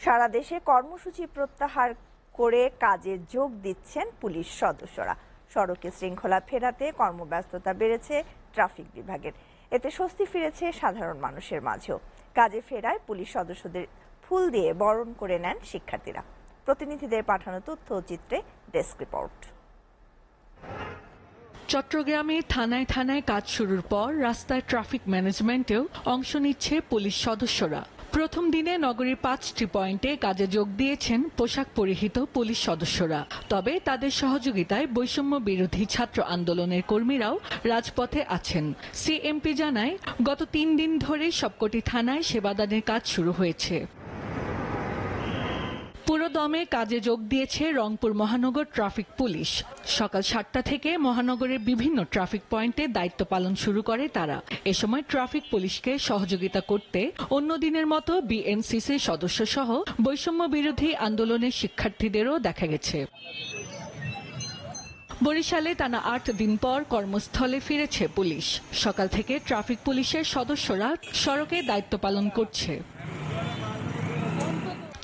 সারা দেশে কর্মসূচি প্রত্যাহার করে কাজে যোগ দিচ্ছেন পুলিশ সদস্যরা। সড়কে শৃঙ্খলা ফেরাতে কর্মব্যস্ততা বেড়েছে ট্রাফিক বিভাগের। এতে স্বস্তি ফিরেছে সাধারণ মানুষের মাঝেও। কাজে ফেরায় পুলিশ সদস্যদের ফুল দিয়ে বরণ করে নেন শিক্ষার্থীরা। প্রতিনিধিদের পাঠানো তথ্য ও চিত্রে ডেস্ক রিপোর্ট। চট্টগ্রামে থানায় থানায় কাজ শুরুর পর রাস্তায় ট্রাফিক ম্যানেজমেন্টেও অংশ নিচ্ছে পুলিশ সদস্যরা। প্রথম দিনে নগরীর 5টি পয়েন্টে কাজে যোগ দিয়েছেন পোশাক পরিহিত পুলিশ সদস্যরা। তবে তাদের সহযোগিতায় বৈষম্য বিরোধী ছাত্র আন্দোলনের কর্মীরাও রাজপথে আছেন। সিএমপি জানায়, গত 3 দিন ধরে সবকটি থানায় সেবাদানের কাজ শুরু হয়েছে। পুরো দমে কাজে যোগ দিয়েছে রংপুর মহানগর ট্রাফিক পুলিশ। সকাল 7টা থেকে মহানগরের বিভিন্ন ট্রাফিক পয়েন্টে দায়িত্ব পালন শুরু করে তারা। এ সময় ট্রাফিক পুলিশকে সহযোগিতা করতে অন্য দিনের মতো বিএনসিসির সদস্য সহ বৈষম্য বিরোধী আন্দোলনের শিক্ষার্থীদেরও দেখা গেছে। বরিশালে টানা 8 দিন পর কর্মস্থলে ফিরেছে পুলিশ। সকাল থেকে ট্রাফিক পুলিশের সদস্যরা সড়কে দায়িত্ব পালন করছে।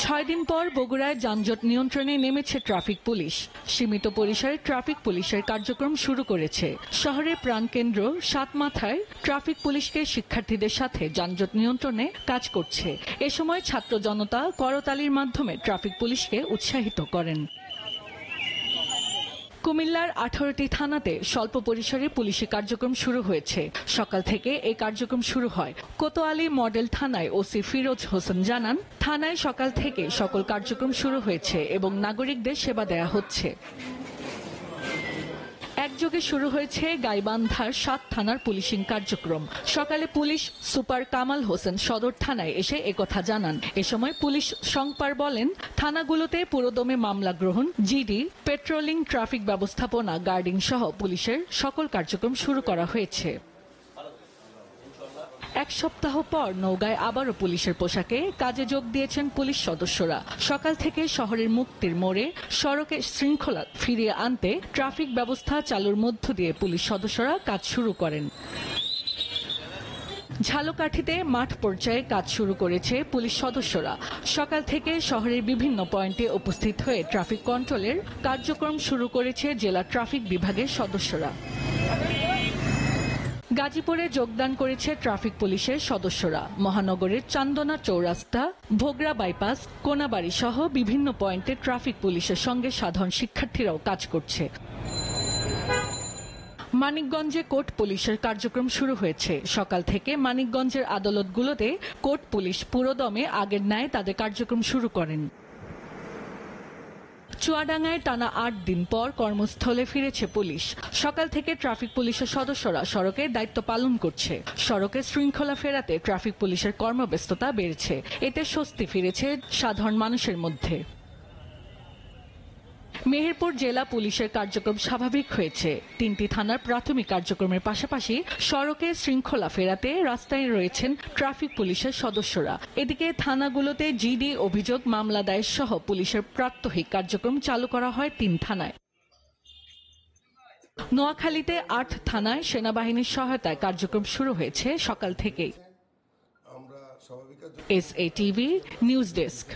6 দিন পর বগুড়ায় যানজট নিয়ন্ত্রণে নেমেছে ট্রাফিক পুলিশ। সীমিত পরিসরে ট্রাফিক পুলিশের কার্যক্রম শুরু করেছে। শহরের প্রাণকেন্দ্র সাতমাথায় ট্রাফিক পুলিশকে শিক্ষার্থীদের সাথে যানজট নিয়ন্ত্রণে কাজ করছে। এ সময় ছাত্র জনতা করতালির মাধ্যমে ট্রাফিক পুলিশকে উৎসাহিত করেন। কুমিল্লার 18টি থানাতে স্বল্প পরিসরে পুলিশি কার্যক্রম শুরু হয়েছে। সকাল থেকে এই কার্যক্রম শুরু হয়। কোতোয়ালি মডেল থানায় ওসি ফিরোজ হোসেন জানান, থানায় সকাল থেকে সকল কার্যক্রম শুরু হয়েছে এবং নাগরিকদের সেবা দেয়া হচ্ছে। একযোগে শুরু হয়েছে গাইবান্ধার 7 থানার পুলিশিং কার্যক্রম। সকালে পুলিশ সুপার কামাল হোসেন সদর থানায় এসে একথা জানান। এ সময় পুলিশ সংপার বলেন, থানাগুলোতে পুরোদমে মামলা গ্রহণ, জিডি, পেট্রোলিং, ট্রাফিক ব্যবস্থাপনা, গার্ডিং সহ পুলিশের সকল কার্যক্রম শুরু করা হয়েছে। 1 সপ্তাহ পর নওগাঁয় আবারও পুলিশের পোশাকে কাজে যোগ দিয়েছেন পুলিশ সদস্যরা। সকাল থেকে শহরের মুক্তির মোড়ে সড়কে শৃঙ্খলা ফিরিয়ে আনতে ট্রাফিক ব্যবস্থা চালুর মধ্য দিয়ে পুলিশ সদস্যরা কাজ শুরু করেন। ঝালকাঠিতে মাঠ পর্যায়ে কাজ শুরু করেছে পুলিশ সদস্যরা। সকাল থেকে শহরের বিভিন্ন পয়েন্টে উপস্থিত হয়ে ট্রাফিক কন্ট্রোলের কার্যক্রম শুরু করেছে জেলা ট্রাফিক বিভাগের সদস্যরা। গাজীপুরে যোগদান করেছে ট্রাফিক পুলিশের সদস্যরা। মহানগরের চান্দনা চৌরাস্তা, ভোগড়া বাইপাস, কোনাবাড়ি সহ বিভিন্ন পয়েন্টে ট্রাফিক পুলিশের সঙ্গে সাধারণ শিক্ষার্থীরাও কাজ করছে। মানিকগঞ্জে কোর্ট পুলিশের কার্যক্রম শুরু হয়েছে। সকাল থেকে মানিকগঞ্জের আদালতগুলোতে কোর্ট পুলিশ পুরোদমে আগের ন্যায় তাদের কার্যক্রম শুরু করেন। চুয়াডাঙ্গায় টানা 8 দিন পর কর্মস্থলে ফিরেছে পুলিশ। সকাল থেকে ট্রাফিক পুলিশের সদস্যরা সড়কে দায়িত্ব পালন করছে। সড়কে শৃঙ্খলা ফেরাতে ট্রাফিক পুলিশের কর্মব্যস্ততা বেড়েছে। এতে স্বস্তি ফিরেছে সাধারণ মানুষের মধ্যে। মেহেরপুর জেলা পুলিশের কার্যক্রম স্বাভাবিক হয়েছে। 3টি থানার প্রাথমিক কার্যক্রমের পাশাপাশি সড়কে শৃঙ্খলা ফেরাতে রাস্তায় রয়েছেন ট্রাফিক পুলিশের সদস্যরা। এদিকে থানাগুলোতে জিডি, অভিযোগ, মামলা দায়ের সহ পুলিশের প্রাত্যহিক কার্যক্রম চালু করা হয় 3 থানায়। নোয়াখালীতে 8 থানায় সেনাবাহিনীর সহায়তায় কার্যক্রম শুরু হয়েছে সকাল থেকেই। SATV news desk.